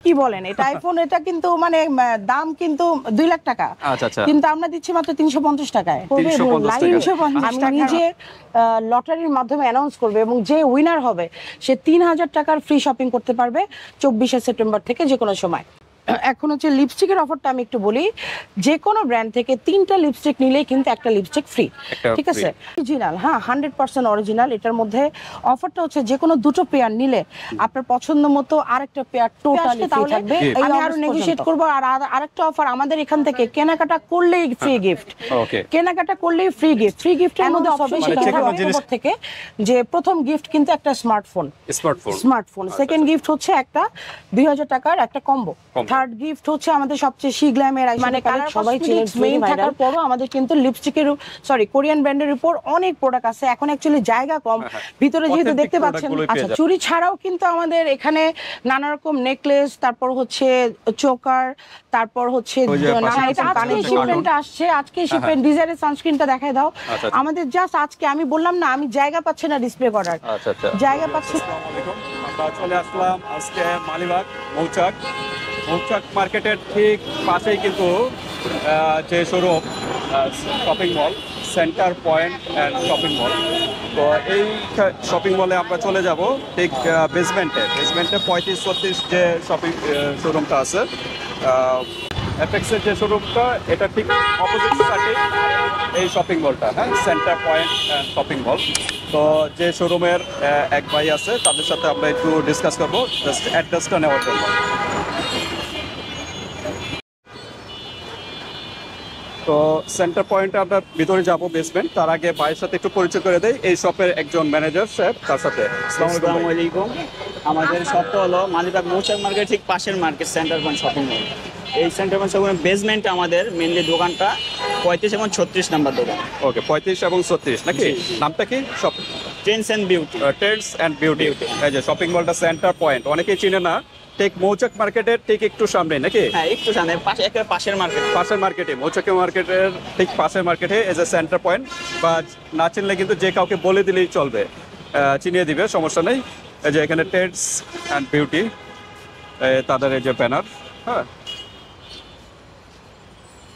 কি বলেন, এটা আইফোন, এটা কিন্তু মানে দাম কিন্তু 2 লাখ টাকা, কিন্তু আমরা দিচ্ছি মাত্র 350 টাকায়। 350 আমি নিজে লটারির মাধ্যমে অ্যানাউন্স করবে এবং যে উইনার হবে সে 3000 টাকার ফ্রি শপিং করতে পারবে 24শে সেপ্টেম্বর থেকে যে কোনো সময়। এখন হচ্ছে লিপস্টিকের অফারটা আমি একটু বলি, যে কোনো ব্র্যান্ড থেকে 3টা লিপস্টিক নিলেই কিন্তু একটা লিপস্টিক ফ্রি, ঠিক আছে? অরিজিনাল, হ্যাঁ 100% অরিজিনাল। এটার মধ্যে অফারটা হচ্ছে যে কোনো 2টো পেয়ার নিলে আপনার পছন্দ মতো আরেকটা পেয়ার টোটালি ফ্রি থাকবে। আমি আরো নেগোশিয়েট করব। আর আরেকটা অফার আমাদের এখান থেকে কেনাকাটা করলেই ফ্রি গিফট, কেনাকাটা করলেই ফ্রি গিফট। ফ্রি গিফটের মধ্যে সবই থেকে যে প্রথম গিফট কিন্তু একটা স্মার্টফোন, সেকেন্ড গিফট হচ্ছে একটা 2000 টাকার একটা কম্বো, থার্ড গিফট হচ্ছে আমাদের সবচেয়ে গ্ল্যামের মানে সবাই মেইন থাকার পরও আমাদের কিন্তু লিপস্টিকের কোরিয়ান ব্র্যান্ডের উপর অনেক প্রোডাক্ট আছে। এখন অ্যাকচুয়ালি জায়গা কম, ভিতরে যেহেতু দেখতে পাচ্ছেন। আচ্ছা, চুড়ি ছাড়াও কিন্তু আমাদের এখানে নানা রকম নেকলেস, তারপর হচ্ছে চোকার, তারপর হচ্ছে শিপমেন্ট আসছে আজকে, শিপমেন্ট ডিজাইনের সানস্ক্রিনটা দেখায় দাও আমাদের। জাস্ট আজকে আমি বললাম না, আমি জায়গা পাচ্ছি না ডিসপ্লে করার, জায়গা পাচ্ছি। আমরা চলে আসলাম আজকে মালিবাগ মৌচাক মার্কেটের ঠিক পাশেই কিন্তু যে showroom shopping mall centre point and shopping mall. তো এই শপিং মলে আমরা চলে যাব ঠিক বেসমেন্টে 35-36 যে শপিং শোরুমটা আছে, অ্যাপেক্সের যে শোরুমটা, এটা ঠিক অপোজিট সাইডে এই শপিং মলটা, হ্যাঁ, centre point and shopping mall. তো যে শোরুমের এক ভাই আছে, তাদের সাথে আমরা একটু ডিসকাস করবো জাস্ট অ্যাড্রেসটা নেওয়ার জন্য। তো সেন্টার পয়েন্টে আমরা ভিতরে যাব বেসমেন্ট, তার আগে ভাইয়ের সাথে একটু পরিচয় করে দেয়, এই শপের একজন ম্যানেজার সাহেব, তার সাথে। আসসালামু আলাইকুম। আমাদের শপটা হলো মালিবাগ মৌচাক মার্কেট ঠিক পাশের market centre point shopping mall. এই সেন্টার পয়েন্ট শপিং বেসমেন্টে আমাদের মেনলি দোকানটা 35 এবং 36 নাম্বার দোকান। ওকে, 35 এবং 36 নাকি? নামটা কি? Shop Trends and beauty. Trends and beauty. এই যে শপিং মলটা সেন্টার পয়েন্ট, অনেকেই চিনে না, ঠিক মৌচাক মার্কেটের ঠিক একটু সামনে নাকি? হ্যাঁ, একটু সামনে, একেবারে পাশের মার্কেটে মৌচাক মার্কেটের ঠিক পাশের মার্কেটে এজ এ সেন্টার পয়েন্ট। বা না চিনলে কিন্তু যে কাউকে বলে দিলেই চলবে, চিনিয়ে দিবে, সমস্যা নেই। এই যে এখানে ট্রেন্ডস অ্যান্ড বিউটি, তাদের এই যে ব্যানার, হ্যাঁ।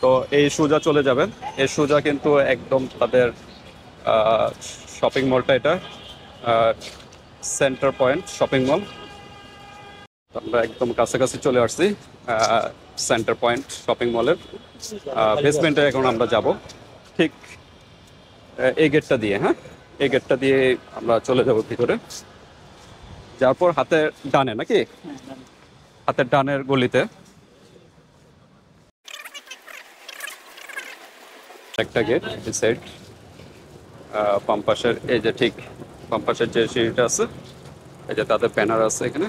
তো এই সোজা চলে যাবেন, এই সোজা কিন্তু একদম তাদের শপিং মলটা, এটা সেন্টার পয়েন্ট শপিং মল। আমরা একদম কাছাকাছি চলে আসছি সেন্টার পয়েন্ট শপিং মলের বেসমেন্টে। এখন আমরা যাব ঠিক এই গেটটা দিয়ে, হ্যাঁ, এই গেটটা দিয়ে আমরা চলে যাব ভিতরে। যাওয়ার পর হাতের ডানে নাকি, হাতের ডানের গলিতে একটা গেট, এই সাইড বাম পাশের, এই যে ঠিক বাম পাশের যে সিঁড়িটা আছে, এই যে তাদের ব্যানার আছে এখানে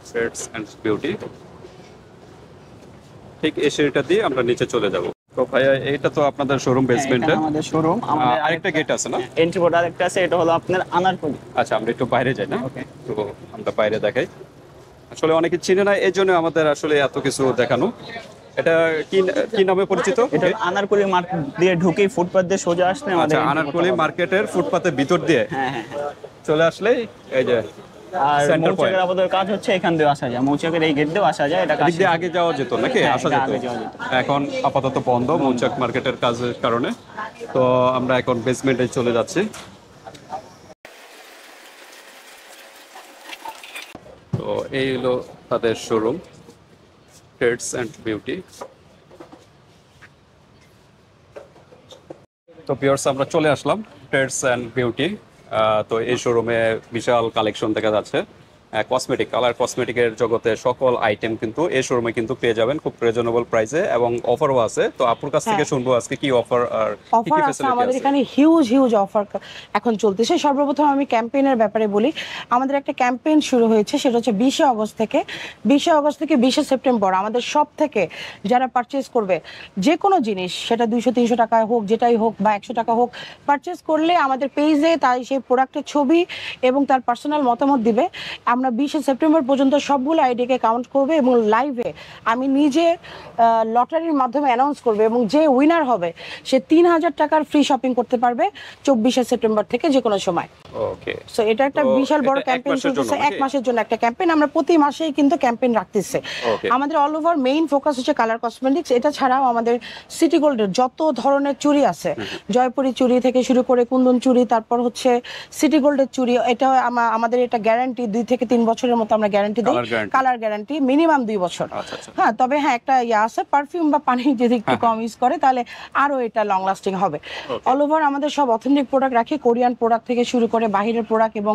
ট্রেন্ডস অ্যান্ড বিউটি। ঠিক এই সিঁড়িটা দিয়ে আমরা নিচে চলে যাব। তো ভাইয়া, এইটা তো আপনাদের শোরুম বেসমেন্টে, আমাদের শোরুম। আমাদের আরেকটা গেট আছে না? এন্ট্রি বোর্ড আরেকটা আছে, এটা হলো আপনার আনারকলি। আচ্ছা, আমরা একটু বাইরে যাই না? তো আমরা বাইরে দেখাই। আসলে অনেকে চিনে না, এই জন্য আমাদের আসলে এত কিছু দেখানো। এটা কি নামে পরিচিত? এটা আনারকলি মার্কেট দিয়ে ঢুকে ফুটপাত দিয়ে সোজা আসলে আমাদের। আচ্ছা, আনারকলি মার্কেটের ফুটপাতের ভিতর দিয়ে চলে আসলেই এই যে আর মৌচাকের আমাদের কাজ হচ্ছে এখান দিয়ে আসা যায়, মৌচাকের এই গেট দিয়েও আসা যায়। এটা কাজ দিয়ে আগে যাওয়া যেত নাকি? আসা যেত, এখন আপাতত বন্ধ মৌচাক মার্কেটের কাজের কারণে। তো আমরা এখন বেসমেন্টে চলে যাচ্ছি। তো এই হলো তাদের শোরুম ট্রেন্ডস অ্যান্ড বিউটি। তো ভিউয়ার্স, আমরা চলে আসলাম ট্রেন্ডস অ্যান্ড বিউটি। তো এই শোরুমে বিশাল কালেকশন দেখা যাচ্ছে, কসমেটিক, কালার কসমেটিকের জগতে সকল আইটেম কিন্তু এই শোরুমে কিন্তু পেয়ে যাবেন খুব রিজনেবল প্রাইসে, এবং অফারও আছে। তো আপুর কাছ থেকে শুনবো আজকে কি অফার আর কি কি ফ্যাসিলিটি আছে। আমাদের এখানে হিউজ অফার এখন চলতেছে। সর্বপ্রথম আমি ক্যাম্পেইনের ব্যাপারে বলি। আমাদের একটা ক্যাম্পেইন শুরু হয়েছে, সেটা হচ্ছে 20 আগস্ট থেকে 20 সেপ্টেম্বর আমাদের সব থেকে যারা পারচেজ করবে যে কোনো জিনিস, সেটা 200-300 টাকা হোক, যেটাই হোক, বা 100 টাকা হোক, পারচেজ করলে আমাদের পেজে তাই সেই প্রোডাক্টের ছবি এবং তার পার্সোনাল মতামত দিবে। আমরা 20 সেপ্টেম্বর পর্যন্ত সবগুলো আইডিকে কাউন্ট করবে এবং লাইভে আমি নিজে লটারির মাধ্যমে অ্যানাউন্স করবে এবং যে উইনার হবে সে 3000 টাকার ফ্রি শপিং করতে পারবে 24 সেপ্টেম্বর থেকে যে কোনো সময়। ওকে, সো এটা একটা বিশাল বড় ক্যাম্পেইন চলতেছে, 1 মাসের জন্য একটা ক্যাম্পেইন। আমরা প্রতি মাসেই কিন্তু ক্যাম্পেইন রাখতেছি। আমাদের অল ওভার মেইন ফোকাস হচ্ছে কালার কসমেটিক্স। এটা ছাড়াও আমাদের সিটি গোল্ডের যত ধরনের চুড়ি আছে, জয়পুরি চুড়ি থেকে শুরু করে কুন্দন চুড়ি, তারপর হচ্ছে সিটি গোল্ডের চুড়ি, এটা আমাদের এটা গ্যারান্টি 2 থেকে 3 বছরের মতো আমরা গ্যারান্টি দিই, কালার গ্যারান্টি মিনিমাম 2 বছর। হ্যাঁ, তবে হ্যাঁ একটা আছে পারফিউম বা পানি যদি একটু কম ইউজ করে তাহলে আরো এটা লং লাস্টিং হবে। অল ওভার আমাদের সব অথেন্টিক প্রোডাক্ট রাখি, কোরিয়ান প্রোডাক্ট থেকে শুরু করে বাহিরের প্রোডাক্ট এবং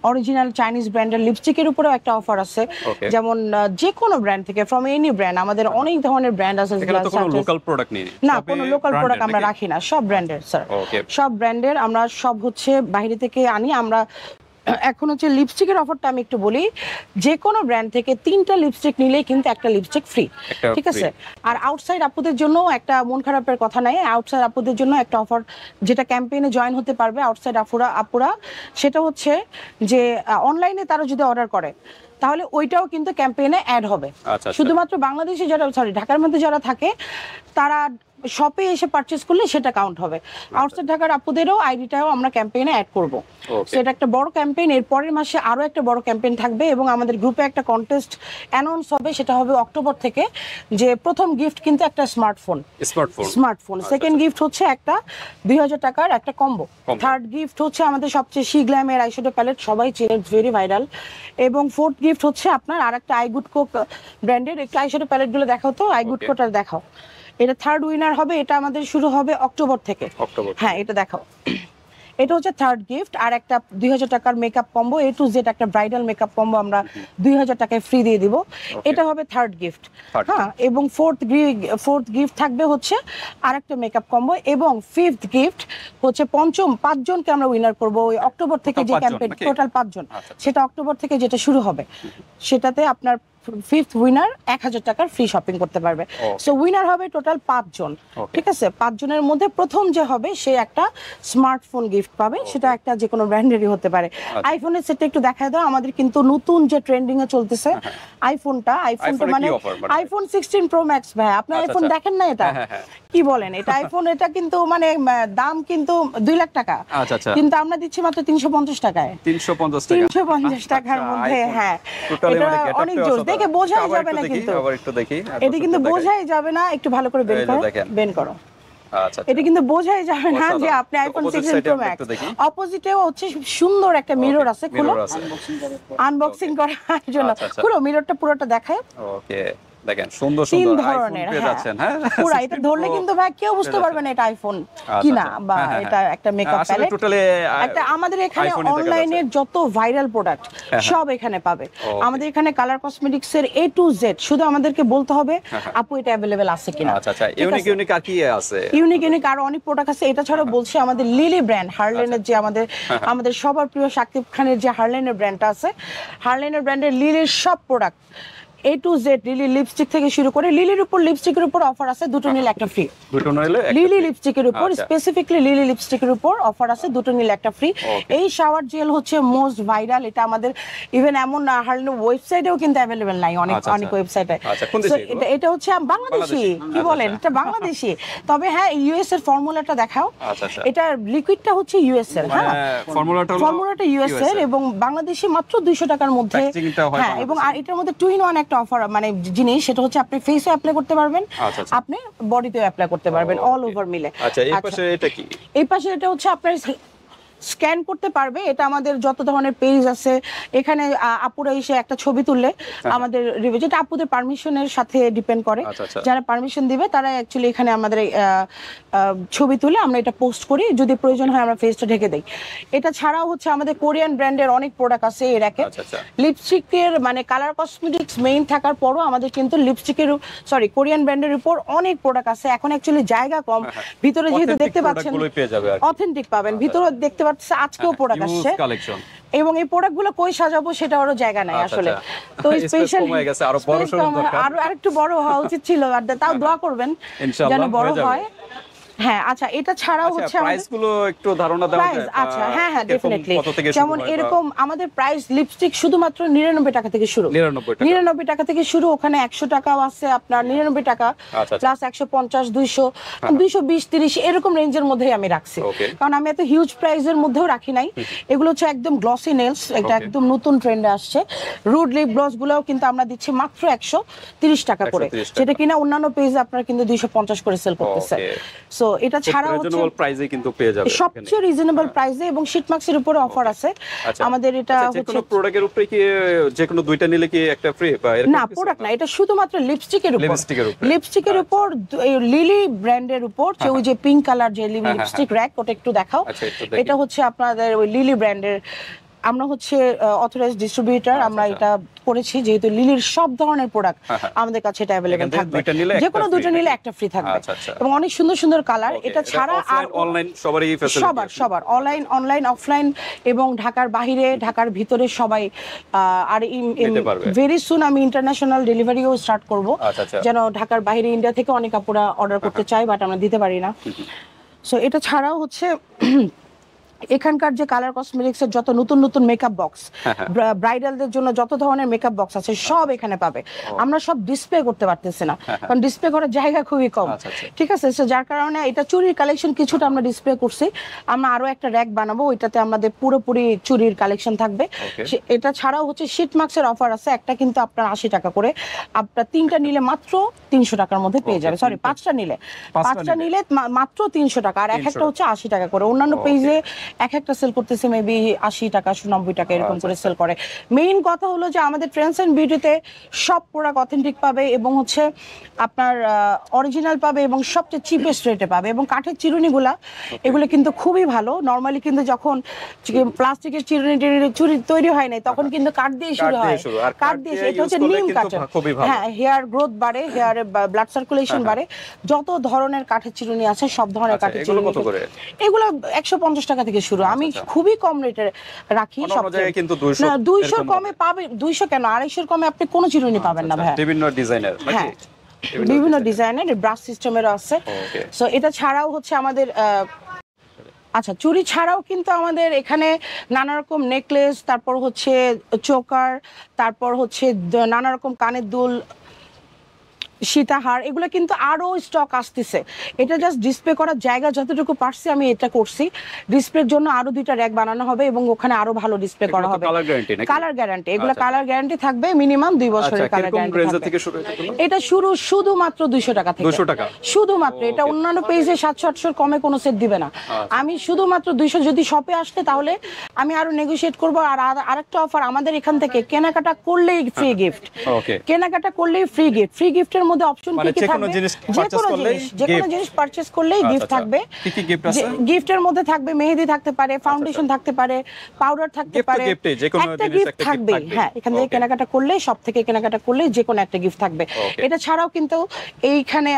অরিজিনাল চাইনিজ ব্র্যান্ডের লিপস্টিকের উপরেও একটা অফার আছে। যেমন যে কোনো ব্র্যান্ড থেকে, ফ্রম এনি ব্র্যান্ড, আমাদের অনেক ধরনের ব্র্যান্ড আছে। লোকাল প্রোডাক্ট নেই না, কোনো লোকাল প্রোডাক্ট আমরা রাখি না, সব ব্র্যান্ডের স্যার, সব ব্র্যান্ডের আমরা সব হচ্ছে বাইরে থেকে আনি। আমরা এখন হচ্ছে লিপস্টিকের অফারটা আমি একটু বলি, যে কোনো ব্র্যান্ড থেকে 3টা লিপস্টিক নিলেই কিন্তু একটা লিপস্টিক ফ্রি, ঠিক আছে? আর আউটসাইড আপুদের জন্য একটা মন খারাপের কথা নাই, আউটসাইড আপুদের জন্য একটা অফার যেটা ক্যাম্পেইনে জয়েন হতে পারবে আউটসাইড আপুরা, সেটা হচ্ছে যে অনলাইনে তারা যদি অর্ডার করে তাহলে ওইটাও কিন্তু ক্যাম্পেইনে অ্যাড হবে। শুধুমাত্র বাংলাদেশে যারা ঢাকার মধ্যে যারা থাকে তারা শপে এসে পারচেজ করলে সেটা কাউন্ট হবে। আউটসাইড ঢাকার আপুদেরও আইডিটাও আমরা ক্যাম্পেইনে অ্যাড করব। সেটা একটা বড় ক্যাম্পেইন। এর পরের মাসে আরো একটা বড় ক্যাম্পেইন থাকবে এবং আমাদের গ্রুপে একটা কন্টেস্ট অ্যানাউন্স হবে, সেটা হবে অক্টোবর থেকে। যে প্রথম গিফট কিন্তু একটা স্মার্টফোন, সেকেন্ড গিফট হচ্ছে একটা 2000 টাকার একটা কম্বো, থার্ড গিফট হচ্ছে আমাদের সবচেয়ে গ্ল্যামের আইশ্যাডো প্যালেট, সবাই চেনে, ভেরি ভাইরাল, এবং ফোর্থ গিফট হচ্ছে আপনার আরেকটা আইগুডকো ব্র্যান্ডের একটু আইশ্যাডো প্যালেট গুলো দেখাও তো, আইগুডকোটা দেখাও। এটা থার্ড উইনার হবে, এটা আমাদের শুরু হবে অক্টোবর থেকে। হ্যাঁ, এটা দেখাও। এটা হচ্ছে থার্ড গিফট। আর একটা 2000 টাকার makeup combo, A to Z একটা ব্রাইডাল মেকআপ কম্বো আমরা 2000 টাকায় ফ্রি দিয়ে দিব, এটা হবে থার্ড গিফট। হ্যাঁ, এবং ফোর্থ গিফট থাকবে হচ্ছে আরেকটা মেকআপ কম্বো, এবং ফিফথ গিফট হচ্ছে পঞ্চম 5 জনকে আমরা উইনার করব ওই অক্টোবর থেকে যে ক্যাম্পেইন, টোটাল 5 জন, সেটা অক্টোবর থেকে যেটা শুরু হবে সেটাতে আপনার ফিফথ উইনার 1000 টাকার ফ্রি শপিং করতে পারবে। সো উইনার হবে টোটাল 5 জন, ঠিক আছে? 5 জনের মধ্যে প্রথম যে হবে সে একটা স্মার্টফোন গিফট পাবে, সেটা একটা যে কোনো ব্র্যান্ডেরই হতে পারে। আইফোনের সেটটা একটু দেখায় দাও আমাদের, কিন্তু নতুন যে ট্রেন্ডিং এ চলতেছে আইফোনটা মানে আইফোন 16 প্রো ম্যাক্স। ভাই আপনার আইফোন দেখেন না? এটা কি বলেন? এটা আইফোন, এটা কিন্তু মানে দাম কিন্তু 2 লাখ টাকা, কিন্তু আমরা দিচ্ছি মাত্র 350 টাকায়, 350 টাকার মধ্যে। হ্যাঁ, এটা অনেক জোস, দেখে বোঝাই যাবে না, কিন্তু এটা কিন্তু বোঝাই যাবে না, একটু ভালো করে বের করো। এটা কিন্তু বোঝাই যাবে না যে আপনি আইফোন 16 প্রো ম্যাক্স। অপোজিটেও হচ্ছে সুন্দর একটা মিরর আছে, খুলো, আনবক্সিং করার জন্য খুলো, মিররটা পুরোটা দেখায়। ওকে, দেখেন সুন্দর সুন্দর আইফোন পেয়ে যাচ্ছেন। হ্যাঁ, পুরো এটা ধরলে কিন্তু ভাই কেউ বুঝতে পারবে না এটা আইফোন কিনা, বা এটা একটা মেকআপ প্যালেট। একটা আমাদের এখানে অনলাইনের যত ভাইরাল প্রোডাক্ট সব এখানে পাবে। আমাদের এখানে কালার কসমেটিক্স এর A to Z, শুধু আমাদেরকে বলতে হবে আপু এটা अवेलेबल আছে কিনা। আচ্ছা, ইউনিক আর কি আছে? ইউনিক আরো অনেক প্রোডাক্ট আছে। এটা ছাড়া বলছি আমাদের লিলি ব্র্যান্ড, হার্লেনের যে আমাদের সবার প্রিয় শাকিব খানের যে হার্লেনের ব্র্যান্ডটা আছে, হার্লেনের ব্র্যান্ডের লিলির সব product A to Z, lily lipstick থেকে শুরু করে, লিলির উপর লিপস্টিকের উপর অফার আছে, দুটো নিলে একটা ফ্রি। লিলি লিপস্টিকের উপর, স্পেসিফিকলি লিলি লিপস্টিকের উপর অফার আছে, দুটো নিলে একটা ফ্রি। এই শাওয়ার জেল হচ্ছে মোস্ট ভাইরাল, এটা আমাদের ইভেন এমন না হার্লেনের ওয়েবসাইটেও কিন্তু অ্যাভেলেবল নাই, অনেক ওয়েবসাইটে। এটা হচ্ছে বাংলাদেশি, কি বলেন, এটা বাংলাদেশি, তবে হ্যাঁ ইউএস এর ফর্মুলাটা দেখাও। এটা লিকুইডটা হচ্ছে ইউএস এর, হ্যাঁ ফর্মুলাটা ইউএস এর, এবং বাংলাদেশি মাত্র 200 টাকার মধ্যে। হ্যাঁ, এবং আর এটার মধ্যে 2 in 1 একটা অফার মানে জিনিস, সেটা হচ্ছে আপনি ফেসে অ্যাপ্লাই করতে পারবেন, আপনি বডিতেও অ্যাপ্লাই করতে পারবেন, অল ওভার মিলে। আচ্ছা, এই পাশে এটা কি? এই পাশে এটা হচ্ছে আপনার স্ক্যান করতে পারবে। এটা আমাদের যত ধরনের পেজ আছে এখানে আপুরা এসে একটা ছবি তুললে আমাদের রিভিউ, যেটা আপুদের পারমিশনের সাথে ডিপেন্ড করে, যারা পারমিশন দিবে তারা অ্যাকচুয়ালি এখানে আমাদের ছবি তুলে আমরা এটা পোস্ট করি, যদি প্রয়োজন হয় আমরা ফেসটা ঢেকে দেই। এটা ছাড়াও হচ্ছে আমাদের কোরিয়ান ব্র্যান্ডের অনেক প্রোডাক্ট আছে এর একে। লিপস্টিকের মানে কালার কসমেটিক্স মেইন থাকার পরও আমাদের কিন্তু লিপস্টিকের কোরিয়ান ব্র্যান্ডের উপর অনেক প্রোডাক্ট আছে। এখন অ্যাকচুয়ালি জায়গা কম, ভিতরে যেহেতু দেখতে পাচ্ছেন অথেন্টিক পাবেন, ভিতরে দেখতে পাচ্ছেন আজকেও প্রোডাক্ট আসছে, এবং এই প্রোডাক্টগুলো কই সাজাবো সেটা আরো জায়গা নাই আসলে। তো স্পেশাল আরো আরেকটু বড় হওয়া উচিত ছিল, আর তাও দোয়া করবেন যেন বড় হয়। হ্যাঁ আচ্ছা, এটা ছাড়াও হচ্ছে প্রাইস গুলো একটু ধারণা দেওয়া যায়? আচ্ছা হ্যাঁ হ্যাঁ কিরকম, ডেফিনেটলি। কত থেকে শুরু যেমন হয় বা- এরকম আমাদের প্রাইস লিপস্টিক শুধুমাত্র 99 টাকা থেকে শুরু। 99 টাকা। 99 টাকা থেকে শুরু, ওখানে 100 টাকাও আছে আপনার 99 টাকা আচ্ছা। প্লাস 150 200 220 30 এরকম রেঞ্জের মধ্যেই আমি রাখছি। Okay. কারণ আমি এত হিউজ প্রাইসের মধ্যেও রাখি নাই। এগুলো হচ্ছে একদম গ্লসি নেলস, এটা Okay. একদম নতুন ট্রেন্ডে আসছে। রুড লিপ গ্লস গুলোও কিন্তু আমরা দিচ্ছি মাত্র 130 টাকা করে, 130 টাকা। যেটা কিনা অন্যান্য পেজে আপনারা কিন্তু 250 করে সেল করতেছে। Okay. সো এটা ছাড়াও হচ্ছে রিজনেবল প্রাইসে কিন্তু পেয়ে যাবে সবচেয়ে রিজনেবল প্রাইসে, এবং শীটমাক্সের উপরে অফার আছে আমাদের। এটা যে হচ্ছে কোনো প্রোডাক্টের উপরে কি যে কোনো দুইটা নিলে কি একটা ফ্রি বা এরকম না, কিছু? প্রোডাক্ট না, এটা শুধুমাত্র লিপস্টিকের উপর। লিপস্টিকের উপরে। লিপস্টিকের উপর লিলি ব্র্যান্ডের উপর, যে ওই যে পিঙ্ক কালার যে লিপস্টিক র‍্যাক, ওটা একটু দেখাও। আচ্ছা, একটু দেখি। এটা হচ্ছে আপনাদের ওই লিলি ব্র্যান্ডের, আমরা হচ্ছে অথরাইজড ডিস্ট্রিবিউটর, আমরা এটা করেছি যেহেতু লিলির সব ধরনের প্রোডাক্ট আমাদের কাছে এটা अवेलेबल এখান থেকে থাকবে। দুইটা নিলে যে একটা কোনো দুটো free নিলে নাকি? একটা ফ্রি থাকবে। আচ্ছা। এবং অনেক সুন্দর সুন্দর কালার। এটা ছাড়া আর অনলাইন সবারই ফ্যাসিলিটি সবার অনলাইন অফলাইন এবং ঢাকার বাইরে ঢাকার ভিতরে সবাই। আর নিতে পারবে। ভেরি সুন আমি ইন্টারন্যাশনাল ডেলিভারিও স্টার্ট করব, আচ্ছা। যেন ঢাকার বাইরে ইন্ডিয়া থেকে অনেক আপুরা অর্ডার করতে চায়, বাট আমরা দিতে পারি না। সো এটা ছাড়াও হচ্ছে এখানকার যে কালার কসমেটিক্সের যত নতুন নতুন মেকআপ বক্স, ব্রাইডালদের জন্য যত ধরনের মেকআপ বক্স আছে সব এখানে পাবে। আমরা সব ডিসপ্লে করতে পারতেছি না, কারণ ডিসপ্লে করার জায়গা খুবই কম। আচ্ছা। ঠিক আছে, সো যার কারণে এটা চুরির কালেকশন কিছুটা আমরা ডিসপ্লে করছি। আমরা আরো একটা র‍্যাক বানাবো, ওইটাতে আমাদের পুরোপুরি চুরির কালেকশন থাকবে। এটা ছাড়াও হচ্ছে শীটমাক্সের অফার আছে, একটা কিন্তু আপনার 80 টাকা করে, আপনার 3টা নিলে মাত্র 300 টাকার মধ্যে পেয়ে যাবে। সরি, 5টা নিলে মাত্র 300 টাকা, আর এক একটা হচ্ছে 80 টাকা করে। অন্যান্য পেজে এক একটা সেল করতেছে মেবি 80 টাকা 90 টাকা এরকম করে সেল করে। মেইন কথা হলো যে আমাদের ট্রেন্ডস এন্ড বিউটিতে সব প্রোডাক্ট অথেন্টিক পাবে, এবং হচ্ছে আপনার অরিজিনাল পাবে, এবং সবচেয়ে চিপেস্ট রেটে পাবে। এবং কাঠের চিরুনিগুলা এগুলো কিন্তু খুবই ভালো। নরমালি কিন্তু যখন প্লাস্টিকের চুরি তৈরি হয় নাই, তখন কিন্তু কাঠ দিয়ে শুরু হয়। কাঠ দিয়ে, এটা হচ্ছে নিম কাঠের। হ্যাঁ, হেয়ার গ্রোথ বাড়ে, হেয়ারে ব্লাড সার্কুলেশন বাড়ে। যত ধরনের কাঠের চিরুনি আছে সব ধরনের কাঠের চিরুনি, এগুলো 150 টাকা থেকে শুরু। আমি খুবই কম রেটে রাখি। সব জায়গায় কিন্তু 200 কমে পাবে। 200 কেন, 250 কমে আপনি কোনো চিরুনি পাবেন না ভাই। বিভিন্ন ডিজাইনের হ্যাঁ, বিভিন্ন ডিজাইনের ব্রাশ সিস্টেমেরও আছে। সো এটা ছাড়াও হচ্ছে আমাদের আচ্ছা, চুড়ি ছাড়াও কিন্তু আমাদের এখানে নানা রকম নেকলেস, তারপর হচ্ছে চোকার, তারপর হচ্ছে নানা রকম কানের দুল, সীতাহার, এগুলো কিন্তু আরো স্টক আসতেছে। এটা জাস্ট ডিসপ্লে করার জায়গা যতটুকু পারছি আমি এটা করছি। ডিসপ্লের জন্য আরো 2টা র‍্যাক বানানো হবে, এবং ওখানে আরো ভালো ডিসপ্লে করা হবে। কালার গ্যারান্টি, এগুলো কালার গ্যারান্টি থাকবে মিনিমাম 2 বছরের কালার গ্যারান্টি থাকবে। এটা শুধুমাত্র 200 টাকা থেকে, 200 টাকা শুধুমাত্র। এটা অন্যান্য পেজে 700-800 কমে কোনো সেট দিবে না। আমি শুধুমাত্র 200, যদি শপে আসতে তাহলে আমি আরো নেগোশিয়েট করব। আর আরেকটা অফার আমাদের এখান থেকে, কেনাকাটা করলেই ফ্রি গিফট। কেনাকাটা করলেই ফ্রি গিফট। ফ্রি গিফটের মধ্যে অপশন কি কি থাকবে? যে কোনো জিনিস পারচেজ করলেই গিফট থাকবে। গিফটের মধ্যে থাকবে মেহেদি থাকতে পারে, ফাউন্ডেশন থাকতে পারে, পাউডার থাকতে পারে, একটা গিফট থাকবে। হ্যাঁ, এখান থেকে কেনাকাটা করলে, সব থেকে কেনাকাটা করলে যে কোনো একটা গিফট থাকবে। এটা ছাড়াও কিন্তু এইখানে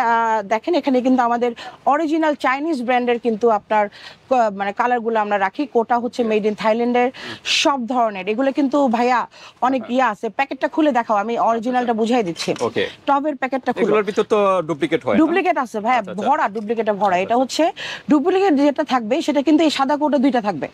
দেখেন, এখানে কিন্তু আমাদের অরিজিনাল চাইনিজ ব্র্যান্ডের কিন্তু আপনার মানে কালারগুলো আমরা রাখি। কোটা হচ্ছে মেড ইন থাইল্যান্ডের, সব ধরনের। এগুলো কিন্তু ভাইয়া অনেক আছে। প্যাকেটটা খুলে দেখাও, আমি অরিজিনালটা বুঝাই দিচ্ছি। টবের প্যাকেটটা খুলে, এগুলোর ভিতর তো ডুপ্লিকেট হয় না? ডুপ্লিকেট আছে ভাইয়া, ভরা, ডুপ্লিকেটে ভরা। এটা হচ্ছে ডুপ্লিকেট যেটা থাকবে সেটা কিন্তু এই সাদা কোটে 2টা থাকবে,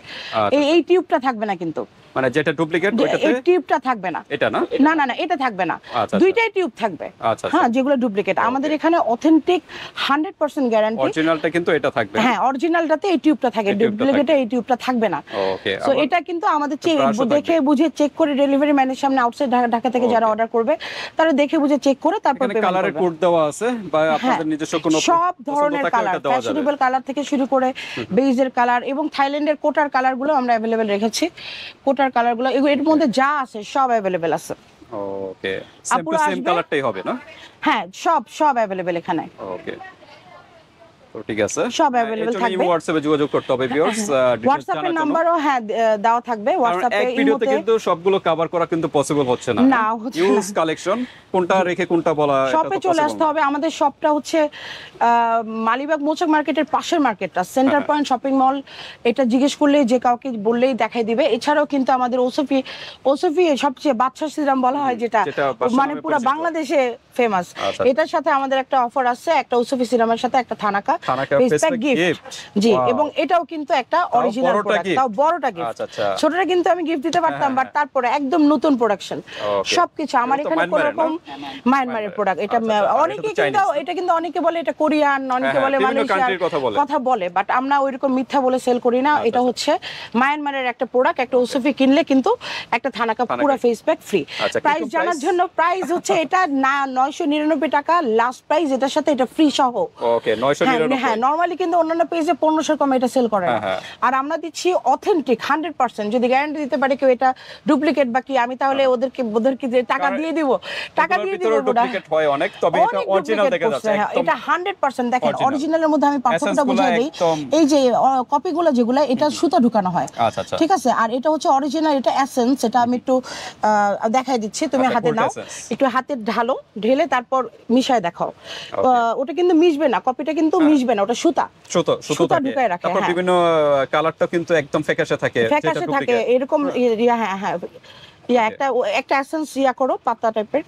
এই টিউবটা থাকবে না কিন্তু। মানে যেটা ডুপ্লিকেট ওইটাতে এই টিউবটা থাকবে না। এটা না, না, এটা থাকবে না। 2টাই টিউব থাকবে। হ্যাঁ, যেগুলো ডুপ্লিকেট। আমাদের এখানে অথেন্টিক 100% গ্যারান্টি। অরিজিনালটা কিন্তু এটা থাকবে। হ্যাঁ, অরিজিনালটাতে এই টিউবটা থাকে, ডুপ্লিকেটে এই টিউবটা থাকবে না। সো এটা কিন্তু আমাদের দেখে বুঝে চেক করে, ডেলিভারি ম্যানের সামনে আউটসাইড ঢাকা থেকে যারা অর্ডার করবে তারা দেখে বুঝে চেক করে তারপর পেমেন্ট করবে। কালারের কোড দেওয়া আছে বা আপনাদের নিজস্ব কোনো সব ধরনের কালার, ফ্যাশনেবল কালার থেকে শুরু করে বেজের কালার, এবং থাইল্যান্ডের কোটার কালারগুলো আমরা अवेलेबल রেখেছি। কোটার কালারগুলো এর মধ্যে যা আছে সব अवेलेबल আছে। ওকে, সেম কালারটাই হবে না? হ্যাঁ, সব अवेलेबल এখানে। ওকে, তো ঠিক আছে, সব अवेलेबल থাকবে। হোয়াটসঅ্যাপে যোগাযোগ করতে হবে ভিউয়ার্স। হোয়াটসঅ্যাপের নাম্বারও হ্যাঁ দেওয়া থাকবে। হোয়াটসঅ্যাপে এক ভিডিওতে কিন্তু সবগুলো কভার করা কিন্তু পসিবল হচ্ছে না। ইউজ কালেকশন কোনটা রেখে কোনটা বলা, শপে চলে আসতে হবে। আমাদের শপটা হচ্ছে মালিবাগ মৌচাক মার্কেটের পাশের মার্কেটটা, সেন্টার পয়েন্ট শপিং মল। এটা জিজ্ঞেস করলে যে কাউকে বললেই দেখাই দিবে। এছাড়াও কিন্তু আমাদের ওসফি সবচেয়ে বাদশা সিরাম বলা হয়, যেটা মানে পুরো বাংলাদেশে ফেমাস। এটার সাথে আমাদের একটা অফার আছে, একটা ওসফি সিরামের সাথে একটা thanaka thanaka face face pack pack gift. Gift জি, এবং এটাও কিন্তু একটা অরিজিনাল বড়টা প্রোডাক্ট, gift? তাও বড়টা গিফট। আচ্ছা, আচ্ছা। ছোটটা কিন্তু আমি গিফট দিতে পারতাম, বাট তারপরে একদম নতুন প্রোডাকশন Okay. সবকিছু আমার এটা তো এখানে কোন মায়ানমারের রকম না? মায়ানমারের প্রোডাক্ট। এটা আচ্ছা, আচ্ছা। আর এটা অনেকে তো কিন্তু Chinese, এটা কিন্তু অনেকে বলে এটা কোরিয়ান, অনেকে বলে বিভিন্ন মালয়েশিয়ার country-র কথা বলে। বাট আমরা ওইরকম মিথ্যা বলে সেল করি না। এটা হচ্ছে মায়ানমারের একটা প্রোডাক্ট, একটা ওসফি কিনলে কিন্তু একটা থানাকা পুরো ফেস প্যাক ফ্রি। আচ্ছা, প্রাইস কিন্তু জানার price? জন্য, প্রাইস হচ্ছে এটা না 999 টাকা লাস্ট প্রাইস, এটার সাথে এটা ফ্রি সহ। ওকে 999। হ্যাঁ, নরমালি কিন্তু অন্যান্য পেজে 1500 কম এটা সেল করে না। হ্যাঁ। আর আমরা দিচ্ছি অথেন্টিক 100%। যদি গ্যারান্টি দিতে পারে কেউ এটা ডুপ্লিকেট বা কি, আমি তাহলে ওদেরকে যে টাকা দিয়ে দিব, টাকা দিয়ে দিব। ডুপ্লিকেট হয় অনেক, তবে এটা অনেক অরিজিনাল duplicate দেখা করছে, যাচ্ছে হ্যাঁ, একদম। এটা 100%। দেখেন original। অরিজিনালের মধ্যে আমি পার্থক্যটা Essence গুলো বুঝিয়ে দিই। একদম। এই যে কপিগুলো যেগুলো, এটা সুতা ঢুকানো হয়, আচ্ছা, আচ্ছা। ঠিক আছে। আর এটা হচ্ছে অরিজিনাল, এটা এসেন্স। এটা আমি একটু দেখাই দিচ্ছি, তুমি আচ্ছা, হাতে full নাও, essence। একটু হাতে ঢালো, ঢেলে তারপর মিশায় দেখাও। ওটা কিন্তু মিশবে না, কপিটা কিন্তু মিশবে না, ওটা সুতা সুতো সুতা থাকে। ঢুকায় রাখে, তারপর হ্যাঁ। বিভিন্ন কালারটা কিন্তু একদম ফ্যাকাশে থাকে, যেটা ফ্যাকাশে থাকে ডুপ্লিকেট। এরকম। হ্যাঁ, একটা এসেন্স করো পাতা টাইপের।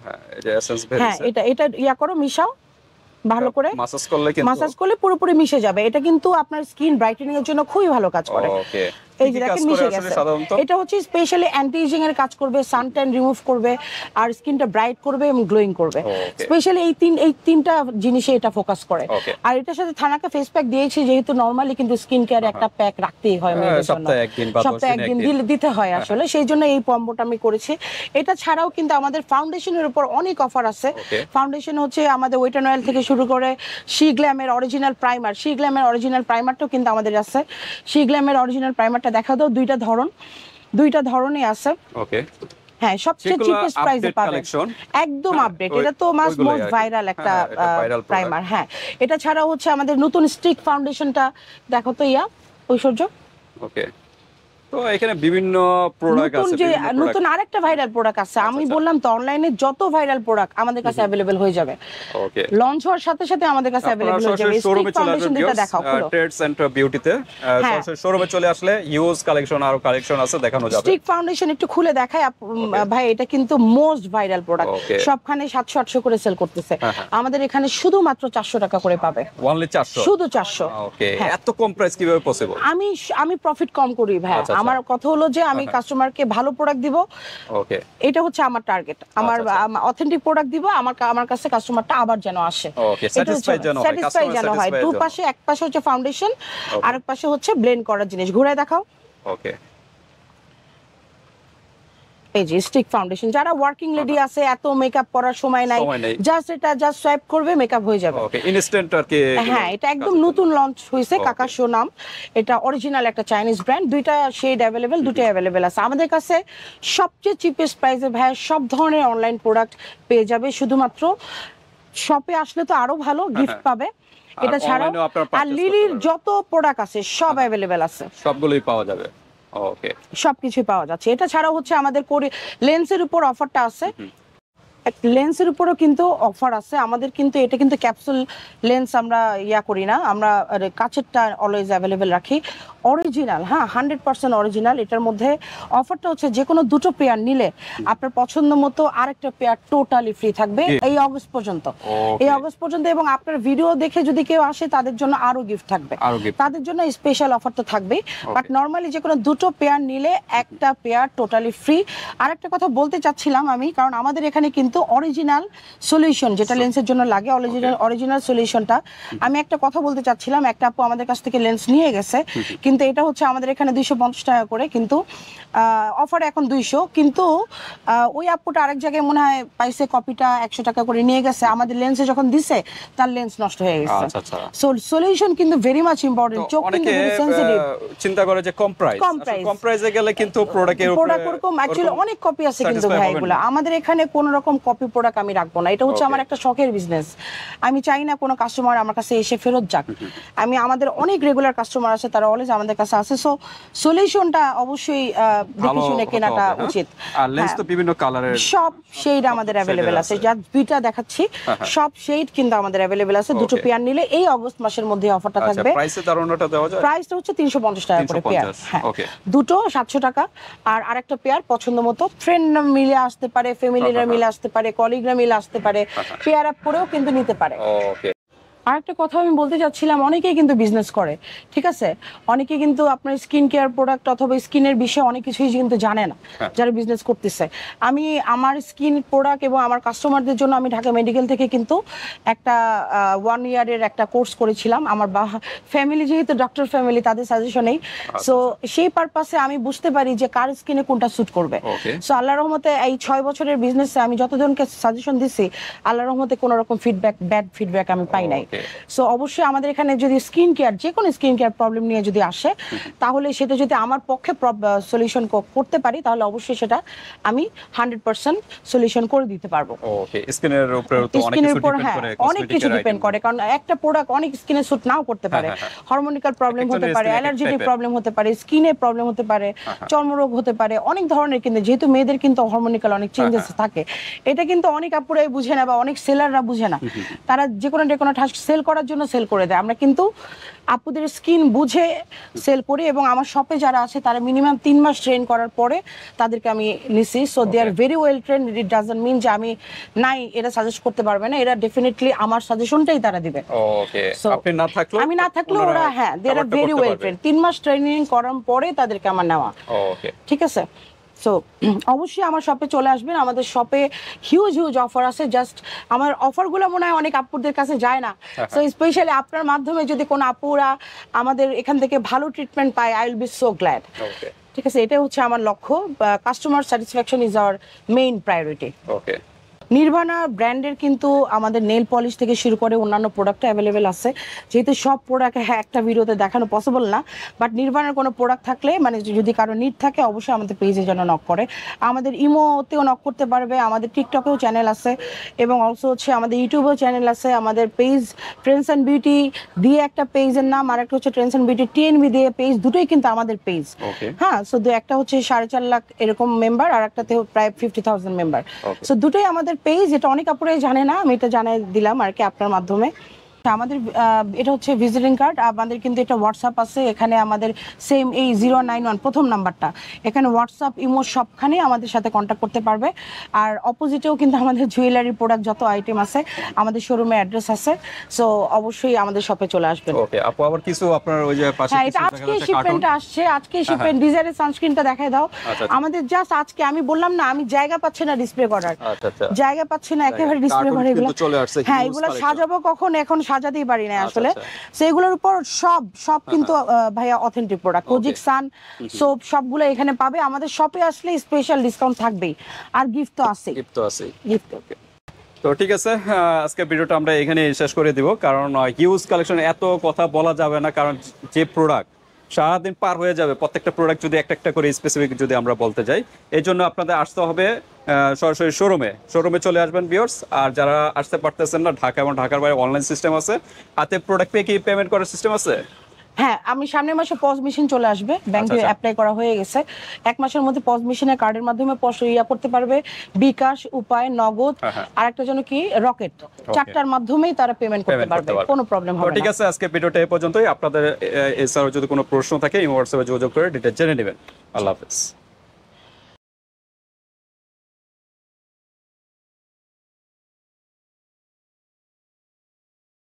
হ্যাঁ, এই যে এসেন্স হ্যাঁ, বেরিয়েছে। এটা করো, মিশাও ভালো করে। মাসাজ করলে কিন্তু মাসাজ করলে পুরোপুরি মিশে যাবে। এটা কিন্তু আপনার স্কিন ব্রাইটেনিং এর জন্য খুবই ভালো কাজ করে। ওকে। এই যে দেখেন মিশে গেছে। এটা হচ্ছে স্পেশালি অ্যান্টি এজিং এর কাজ করবে, সানট্যান রিমুভ করবে, আর স্কিনটা ব্রাইট করবে এবং গ্লোয়িং করবে। স্পেশালি এই তিনটা জিনিসে এটা ফোকাস করে। আর এটার সাথে থানাকা ফেস প্যাক দিয়েছি, যেহেতু নরমালি কিন্তু স্কিন কেয়ারে একটা প্যাক রাখতেই হয় মেয়েদের জন্য, সপ্তাহে একদিন দিতে হয় আসলে, সেই জন্য এই কম্বোটা আমি করেছি। এটা ছাড়াও কিন্তু আমাদের ফাউন্ডেশনের উপর অনেক অফার আছে। ফাউন্ডেশন হচ্ছে আমাদের ওয়েট অ্যান্ড অয়েল থেকে শুরু করে শি গ্ল্যামের অরিজিনাল প্রাইমারটাও কিন্তু আমাদের আছে। শি গ্ল্যামের অরিজিনাল প্রাইমারটা দেখা দাও, দুইটা ধরনই আছে। ওকে। হ্যাঁ, সবচেয়ে চিপেস্ট প্রাইসে পাবেন, একদম আপডেট। এটা তো মোস্ট ভাইরাল একটা প্রাইমার। হ্যাঁ, এটা ছাড়াও হচ্ছে আমাদের নতুন স্টিক ফাউন্ডেশনটা দেখো তো ঐশ্বর্য। ওকে। তো এখানে বিভিন্ন প্রোডাক্ট আছে, নতুন আরেকটা ভাইরাল প্রোডাক্ট আছে। আমি বললাম তো অনলাইনে যত ভাইরাল প্রোডাক্ট আমাদের কাছে अवेलेबल হয়ে যাবে। ওকে। লঞ্চ হওয়ার সাথে সাথে আমাদের কাছে अवेलेबल হয়ে যাবে। স্টিক ফাউন্ডেশন দিতে দেখাও হলো ট্রেড সেন্টার বিউটিতে। সরাসরি শোরুমে চলে আসলে ইউজ কালেকশন আর কালেকশন আছে, দেখানো যাবে। স্টিক ফাউন্ডেশন একটু খুলে দেখাই ভাই। এটা কিন্তু মোস্ট ভাইরাল প্রোডাক্ট, সবখানে 700-800 করে সেল করতেছে। আমাদের এখানে শুধুমাত্র 400 টাকা করে পাবে। অনলি 400? শুধু 400। ওকে। এত কম প্রাইস কিভাবে পসিবল? আমি প্রফিট কম করি ভাই। আমার কথা হলো যে আমি কাস্টমারকে ভালো প্রোডাক্ট দিব। ওকে। এটা হচ্ছে আমার টার্গেট। আমার অথেন্টিক প্রোডাক্ট দিব, আমার কাছে কাস্টমারটা আবার যেন আসে। ওকে, স্যাটিসফাই যেন হয়। দুই পাশে, এক পাশে হচ্ছে ফাউন্ডেশন, আরেক পাশে হচ্ছে ব্লেন্ড করার জিনিস। ঘুরে দেখাও। ওকে। এই যে স্টিক ফাউন্ডেশন, যারা ওয়ার্কিং লেডি আছে, এত মেকআপ করার সময় নাই, জাস্ট সোয়াইপ করবে, মেকআপ হয়ে যাবে। ওকে, ইনস্ট্যান্ট আর কি। হ্যাঁ, এটা একদম নতুন লঞ্চ হয়েছে, কাকাশো নাম। এটা অরিজিনাল একটা চাইনিজ ব্র্যান্ড। দুইটা শেড দুটোই অ্যাভেলেবেল আছে আমাদের কাছে। সবচেয়ে চিপেস্ট প্রাইসে ভাই সব ধরনের অনলাইন প্রোডাক্ট পেয়ে যাবে। শুধুমাত্র শপে আসলে তো আরো ভালো গিফট পাবে। এটা ছাড়াও আর লিলির যত প্রোডাক্ট আছে সব অ্যাভেলেবেল আছে, সবগুলোই পাওয়া যাবে। ওকে, সবকিছুই পাওয়া যাচ্ছে। এটা ছাড়াও হচ্ছে আমাদের লেন্সের উপর অফারটা আছে। লেন্সের উপরও কিন্তু অফার আছে আমাদের। কিন্তু এটা কিন্তু ক্যাপসুল লেন্স আমরা করি না, আমরা কাচেরটা অলওয়েজ অ্যাভেলেবেল রাখি। অরিজিনাল, হ্যাঁ 100% অরিজিনাল। এটার মধ্যে অফারটা হচ্ছে যে কোনো দুটো পেয়ার নিলে আপনার পছন্দ মতো আরেকটা পেয়ার টোটালি ফ্রি থাকবে এই অগস্ট পর্যন্ত। এবং আপনার ভিডিও দেখে যদি কেউ আসে তাদের জন্য আরো গিফট থাকবে, তাদের জন্য স্পেশাল অফার তো থাকবেই। বাট নর্মালি যে কোনো দুটো পেয়ার নিলে একটা পেয়ার টোটালি ফ্রি। আরেকটা কথা বলতে চাচ্ছিলাম আমি, কারণ আমাদের এখানে কিন্তু অরিজিনাল সলিউশন যেটা লেন্সের জন্য লাগে, অরিজিনাল সলিউশনটা আমি একটা কথা বলতে চাচ্ছিলাম। একটা আপু আমাদের কাছ থেকে লেন্স নিয়ে গেছে, কিন্তু এটা হচ্ছে আমাদের এখানে 250 টাকা করে, কিন্তু অফার এখন 200। কিন্তু ওই আপুটা আরেক জায়গায় মনে হয় পাইছে, কপিটা 100 টাকা করে নিয়ে গেছে। আমাদের লেন্সে যখন দিছে তার লেন্স নষ্ট হয়ে গেছে। সো সলিউশন কিন্তু ভেরি মাচ ইম্পর্টেন্ট। চোখ কিন্তু ভেরি সেনসিটিভ। চিন্তা করে যে কম প্রাইসে গেলে কিন্তু প্রোডাক্ট এরকম অ্যাকচুয়ালি অনেক কপি আছে কিন্তু ভাই এগুলো। আমাদের এখানে কোন রকম কপি প্রোডাক্ট আমি রাখবো না। এটা হচ্ছে আমার একটা শখের বিজনেস। আমি চাই না কোনো কাস্টমার আমার কাছে এসে ফেরত যাক। আমাদের অনেক রেগুলার কাস্টমার আছে, তারা অলওয়েজ আমাদের কাছে আসে। সো সলিউশনটা অবশ্যই দেখে শুনে কেনাটা উচিত। আর লেন্স তো বিভিন্ন কালারের, সব শেড আমাদের अवेलेबल আছে। যা দুইটা দেখাচ্ছি সব শেড কিন্তু আমাদের अवेलेबल আছে। দুটো পেয়ার নিলে এই অগস্ট মাসের মধ্যে অফারটা থাকবে। প্রাইসে ধারণাটা দেওয়া যায়? প্রাইসটা হচ্ছে 350 টাকা করে পেয়ার। হ্যাঁ, দুটো 700 টাকা। আর আরেকটা পেয়ার পছন্দ মতো ফ্রেন্ড মিলে আসতে পারে, ফ্যামিলিরা মিলে আসতে পারে, কলিগরা মিলে আসতে পারে, পেয়ার আপ করেও কিন্তু নিতে পারে। ওকে। আর একটা কথা আমি বলতে চাচ্ছিলাম, অনেকেই কিন্তু বিজনেস করে, ঠিক আছে, অনেকে কিন্তু আপনার স্কিন কেয়ার প্রোডাক্ট অথবা স্কিনের বিষয়ে অনেক কিছুই কিন্তু জানে না যারা বিজনেস করতেছে। আমি আমার স্কিন প্রোডাক্ট এবং আমার কাস্টমারদের জন্য আমি ঢাকা মেডিকেল থেকে কিন্তু একটা 1 ইয়ারের একটা কোর্স করেছিলাম। আমার ফ্যামিলি যেহেতু ডক্টর ফ্যামিলি, তাদের সাজেশনেই, সো সেই পারপাসে আমি বুঝতে পারি যে কার স্কিনে কোনটা স্যুট করবে। সো আল্লাহর রহমতে এই 6 বছরের বিজনেসে আমি যতজনকে সাজেশন দিছি, আল্লাহর রহমতে কোনো রকম ফিডব্যাক, ব্যাড ফিডব্যাক আমি পাই নাই। সো অবশ্যই আমাদের এখানে যদি স্কিন কেয়ার, যে কোনো স্কিন কেয়ার প্রবলেম নিয়ে যদি আসে, তাহলে সেটা যদি আমার পক্ষে সলিউশন করতে পারি, তাহলে অবশ্যই সেটা আমি 100% সলিউশন করে দিতে পারবো। ওকে, স্কিনের উপরে তো অনেক কিছু ডিপেন্ড করে, অনেক কিছু ডিপেন্ড করে, কারণ একটা প্রোডাক্ট অনেক স্কিনে স্যুট নাও করতে পারে। হরমোনিক্যাল প্রবলেম হতে পারে, অ্যালার্জেটিক প্রবলেম হতে পারে, স্কিনে প্রবলেম হতে পারে, চর্মরোগ হতে পারে, অনেক ধরনের। কিন্তু যেহেতু মেয়েদের কিন্তু হরমোনিক্যাল অনেক চেঞ্জেস থাকে, এটা কিন্তু অনেক আপুরাই বুঝে না বা অনেক সেলাররা বুঝে না। তারা যে কোনো টাস্ক সেল করার জন্য সেল করে দেয়। আমরা কিন্তু আপুদের স্কিন বুঝে সেল করি, এবং আমার শপে যারা আছে তারা মিনিমাম 3 মাস ট্রেন করার পরে তাদেরকে আমি নিছি। So they are very well trained. It doesn't mean যে আমি নাই এটা সাজেস্ট করতে পারবে না, এরা ডেফিনেটলি আমার সাজেশনটাই তারা দিবে। ওকে, আপনি না থাকলেও, আমি না থাকলেও ওরা, হ্যাঁ, they are very well trained. 3 মাস ট্রেনিং করার পরে তাদেরকে আমার নেওয়া। ওকে, ঠিক আছে। সো অবশ্যই আমার শপে চলে আসবেন। আমাদের শপে হিউজ অফার আছে। জাস্ট আমার অফারগুলো মনে হয় অনেক আপুদের কাছে যায় না। সো স্পেশালি আপনার মাধ্যমে যদি কোনো আপুরা আমাদের এখান থেকে ভালো ট্রিটমেন্ট পায়, I will be so glad. ঠিক আছে, এটাই হচ্ছে আমার লক্ষ্য। Customer satisfaction is our main priority. Okay. Nirvana ব্র্যান্ডের কিন্তু আমাদের নেল পলিশ থেকে শুরু করে অন্যান্য প্রোডাক্ট অ্যাভেলেবেল আছে। যেহেতু সব প্রোডাক্ট একটা ভিডিওতে দেখানো পসিবল না, বাট নির্বাণার কোনো প্রোডাক্ট থাকলে, মানে যদি কারো নিড থাকে, অবশ্যই আমাদের পেজে যেন নক করে। আমাদের ইমোতেও নক করতে পারবে, আমাদের টিকটকেও চ্যানেল আছে, এবং অলসো হচ্ছে আমাদের ইউটিউবেও চ্যানেল আছে। আমাদের পেজ ট্রেন্ডস অ্যান্ড বিউটি দিয়ে একটা পেজের নাম, আর একটা হচ্ছে ট্রেন্ডস অ্যান্ড বিউটি TNB দিয়ে পেজ, দুটোই কিন্তু আমাদের পেজ। হ্যাঁ, সো একটা হচ্ছে 4.5 লাখ এরকম মেম্বার, আর একটাতে প্রায় 50,000 মেম্বার। সো দুটোই আমাদের পেজ। এটা অনেক আপুরাই জানে না, আমি এটা জানাই দিলাম আর কি আপনার মাধ্যমে। আমাদের এটা হচ্ছে ভিজিটিং কার্ড। আমাদের কিন্তু এটা হোয়াটসঅ্যাপ আছে, এখানে আমাদের সেম এই 091 প্রথম নাম্বারটা, এখানে হোয়াটসঅ্যাপ, ইমো সবখানে আমাদের সাথে কন্ট্যাক্ট করতে পারবে। আর অপোজিটেও কিন্তু আমাদের জুয়েলারি প্রোডাক্ট যত আইটেম আছে, আমাদের শোরুমে অ্যাড্রেস আছে। সো অবশ্যই আমাদের শপে চলে আসবেন। ওকে আপু, আবার কিছু আপনার ওই যে পাশে, হ্যাঁ, এটা আজকে শিপমেন্ট আসছে, আজকে শিপমেন্ট। ডিজাইনের সানস্ক্রিনটা দেখাই দাও। আমাদের জাস্ট আজকে, আমি বললাম না, আমি জায়গা পাচ্ছি না ডিসপ্লে করার, জায়গা পাচ্ছি না একেবারে ডিসপ্লে করে। এগুলো হ্যাঁ, এগুলো সাজাবো কখন, এখন সাজাতেই পারি না আসলে। সেগুলোর উপর সব কিন্তু ভাইয়া অথেন্টিক প্রোডাক্ট। কোজিক সান সোপ সবগুলো এখানে পাবে। আমাদের শপে আসলে স্পেশাল ডিসকাউন্ট থাকবেই, আর গিফট তো আছে। গিফট। তো ঠিক আছে, আজকে ভিডিওটা আমরা এখানে শেষ করে দিব, কারণ হিউজ কালেকশন, এত কথা বলা যাবে না, কারণ যে প্রোডাক্ট সারাদিন পার হয়ে যাবে, প্রত্যেকটা প্রোডাক্ট যদি একটা করে স্পেসিফিক যদি আমরা বলতে যাই, এই জন্য আপনাদের আসতে হবে সরাসরি শোরুমে চলে আসবেন ভিউয়ার্স। আর যারা আসতে পারতেছেন না, ঢাকা এবং ঢাকার বাইরে অনলাইন সিস্টেম আছে, হাতে প্রোডাক্ট পেয়ে কি পেমেন্ট করার সিস্টেম আছে? হ্যাঁ, আমি সামনের মাসে পজ মেশিন চলে আসবে, ব্যাংকে অ্যাপ্লাই করা হয়ে গেছে। 1 মাসের মধ্যে পজ মেশিনের কার্ডের মাধ্যমে করতে পারবে, বিকাশ, উপায়, নগদ, আর একটা জন্য কি রকেট, 4টার মাধ্যমেই তারা পেমেন্ট করতে পারবে, কোনো প্রবলেম হবে না। ঠিক আছে, আজকে ভিডিওটা এই পর্যন্তই। আপনাদের এছাড়াও যদি কোনো প্রশ্ন থাকে, হোয়াটসঅ্যাপে যোগাযোগ করে ডিটেইলস জেনে নেবেন। আল্লাহ হাফেজ।